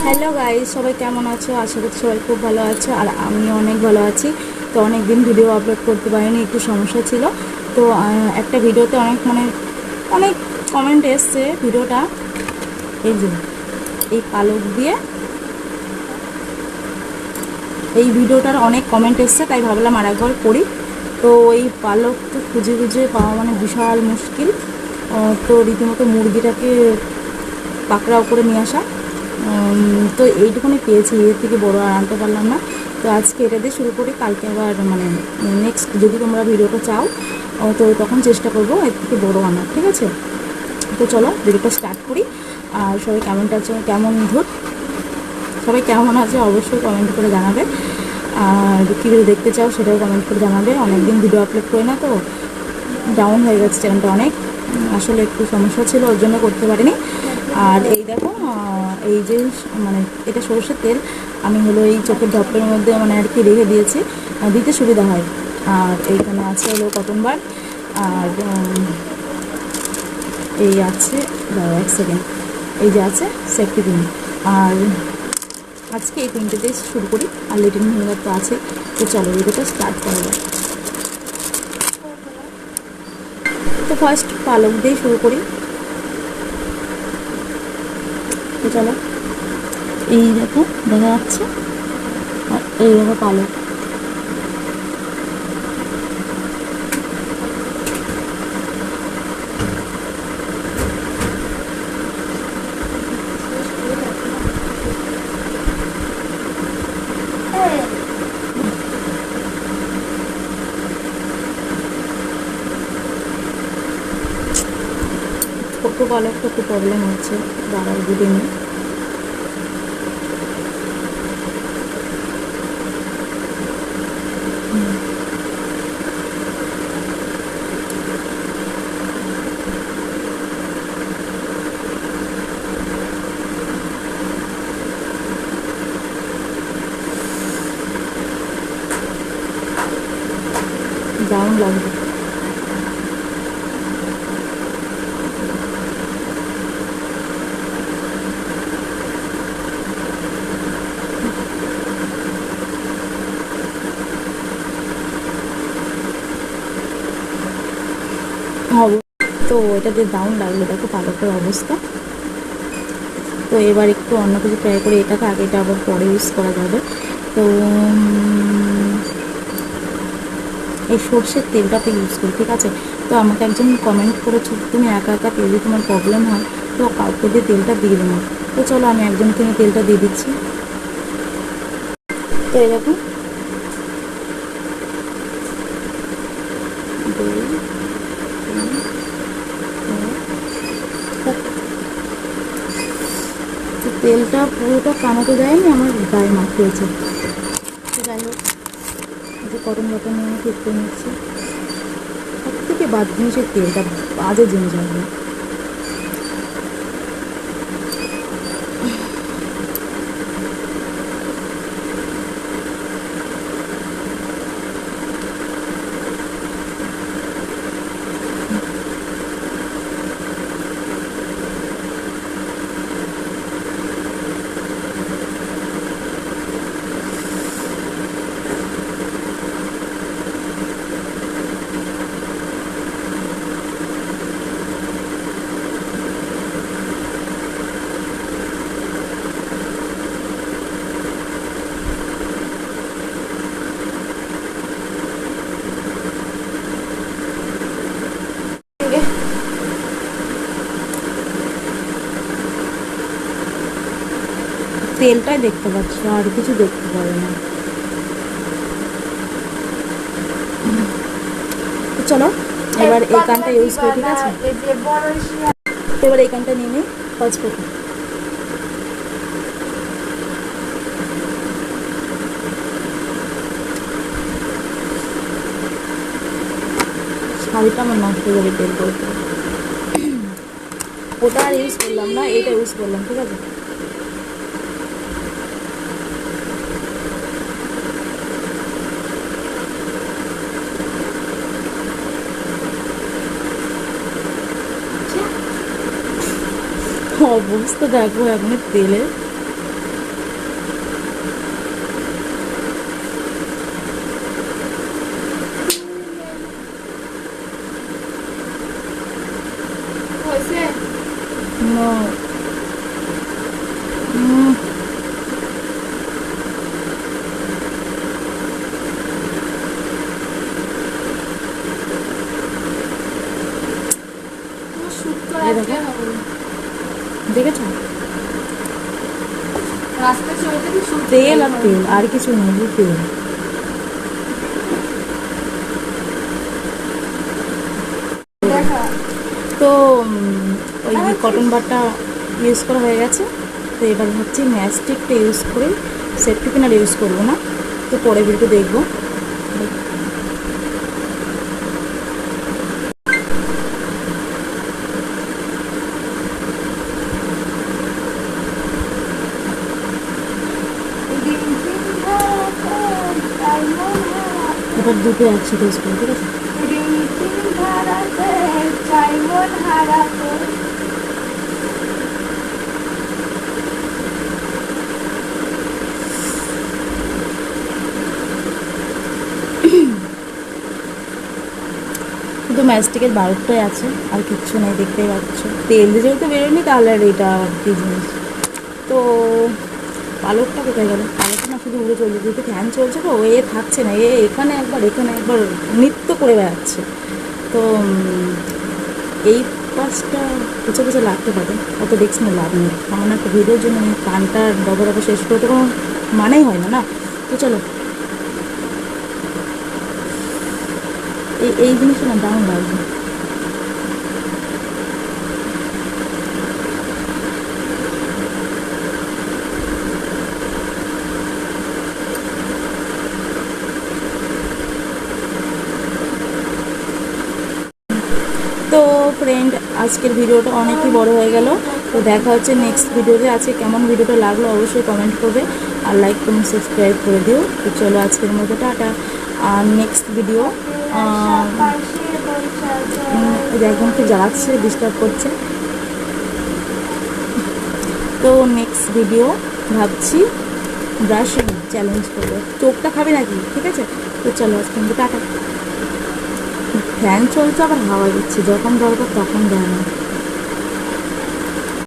Hello guys, সবাই কেমন আছো? আশা করছি সবাই খুব ভালো আছো, আর আমিও অনেক ভালো আছি। তো অনেক দিন ভিডিও আপলোড করতে পারিনি, একটু সমস্যা ছিল। তো একটা ভিডিওতে অনেক কমেন্ট এসছে। ভিডিওটা এই যে এই পালক দিয়ে, এই ভিডিওটার অনেক কমেন্ট এসছে, তাই ভাবলাম আর একবার করি। তো এই পালক তো খুঁজে খুঁজে পাওয়া মানে বিশাল মুশকিল। তো রীতিমতো মুরগিটাকে পাকড়াও করে নিয়ে আসা। তো এইটুকুনি পেয়েছি, এর থেকে বড় আর আনতে পারলাম না। তো আজকে এটা দিয়ে শুরু করি, কালকে আবার মানে নেক্সট যদি তোমরা ভিডিওটা চাও তো তখন চেষ্টা করবো এর থেকে বড় আনার, ঠিক আছে? তো চলো ভিডিওটা স্টার্ট করি। আর সবাই সবাই কেমন আছে অবশ্যই কমেন্ট করে জানাবে। আর কী ভিডিও দেখতে চাও সেটাও কমেন্ট করে জানাবে। অনেকদিন ভিডিও আপলোড করি না, তো ডাউন হয়ে গেছে চ্যানেলটা অনেক। আসলে একটু সমস্যা ছিল, ওর জন্য করতে পারিনি। আর এই দেখো, এই যে মানে এটা সরষের তেল আমি হলো এই চোখের ড্রপের মধ্যে মানে আর কি রেখে দিয়েছি, দিতে সুবিধা হয়। আর এইখানে আছে হলো কটন বার। আর এই আছে, এক সেকেন্ড, এই যে আছে সেফটি পিন। আর আজকে এই তিনটে দিয়ে শুরু করি, আর লিটিল ভিনেগার তো আছে। তো চলো ভিডিওটা স্টার্ট করা যায়। তো ফার্স্ট পালক দিয়ে শুরু করি। তো চলো, এই দেখো দেখা যাচ্ছে, আর এই দেখো পালক। ছোটো পালকটা একটু প্রবলেম হচ্ছে, দাঁড়াও দুদিনে। দারুণ লাগবে। তো এটা দিয়ে দারুণ লাগলো, দেখো পালকের অবস্থা। তো এবার একটু অন্য কিছু ট্রাই করি, এটাকে আগে, এটা আবার পরে ইউজ করা যাবে। তো এই সর্ষের তেলটাতে ইউজ করি, ঠিক আছে? তো আমাকে একজন কমেন্ট করেছো, তুমি একা একা তেলে তোমার প্রবলেম হয়, তো কাউকে দিয়ে তেলটা দিয়ে দেবো। তো চলো আমি একজনকে নিয়ে তেলটা দিয়ে দিচ্ছি। তো এরকম তেলটা পুরোটা কামাতে দেয়নি, আমার গায়ে মাখিয়েছে। তো যাই হোক, যে কটন বাটা নিয়ে আমি ঠিক করে নিচ্ছি। সব থেকে বাদ জিনিসের তেলটা বাজে জিনিস আসবে। তেলটাই দেখতে পাচ্ছি, আর কিছু দেখতে পাবে না। চলো এবার এই কানটা ইউজ করি, ঠিক আছে? এবার এই কানটা নিয়ে নিই, কাজ করি। শাড়িটা আমার নষ্ট হয়ে যাবে তেল করতে। ওটা আর ইউজ করলাম না, এটা ইউজ করলাম, ঠিক আছে? অবস্থা দেখো এখন তেলে। উম, শুট এই করে দেখো। হবে দেখেছো? রাস্তায় চলতে কি শুট তেল আর তেল, আর কিছু নেই, শুধু তেল। দেখা তো ওই কটন বারটা ইউজ করা হয়ে গেছে। তো এবার ভাবছি ম্যাস্টিকটা ইউজ করে, সেফটি পিন আর ইউজ করবো না। তো পরে ভিডিও দেখবো। এবার দুটো একসাথে ইউজ করবো, ঠিক আছে? শুধু ম্যাস্টিকের বারোটাই আছে, আর কিচ্ছু নেই, দেখতেই পাচ্ছ। তেল দিয়ে যেহেতু বেরোয়নি, তাহলে আর এটা কি জিনিস। তো পালকটা কোথায় গেল? পালকটা না শুধু উড়ে চলছে, যেহেতু ফ্যান চলছে তো এ থাকছে না, এখানে একবার এখানে একবার নৃত্য করে বেড়াচ্ছে। তো এই পাশটা পিছু পিছু লাগতে পারে, অত রিস্ক নিয়ে লাভ নেই। আমার একটা ভিডিওর জন্য আমি কানটা ডবা ডবা শেষ করতে কোনো মানেই হয় না, না? তো চলো, এই জিনিসটা না দারুণ লাগবে। তো ফ্রেন্ড, আজকের ভিডিওটা অনেকই বড় হয়ে গেল। তো দেখা হচ্ছে নেক্সট ভিডিওতে। আজকে কেমন ভিডিওটা লাগলো অবশ্যই কমেন্ট করবে, আর লাইক কমেন্ট সাবস্ক্রাইব করে দিও। তো চলো, আজকের মতো টাটা। আর নেক্সট ভিডিও একদম খুব জ্বালাচ্ছে, ডিস্টার্ব করছে। তো নেক্সট ভিডিও ভাবছি ব্রাশিং চ্যালেঞ্জ করবো। চোখটা খাবে নাকি? ঠিক আছে, তো চলো আজকে টাটা। ফ্যান চলছে, আবার হাওয়া দিচ্ছে, যখন দরকার তখন দেয় না।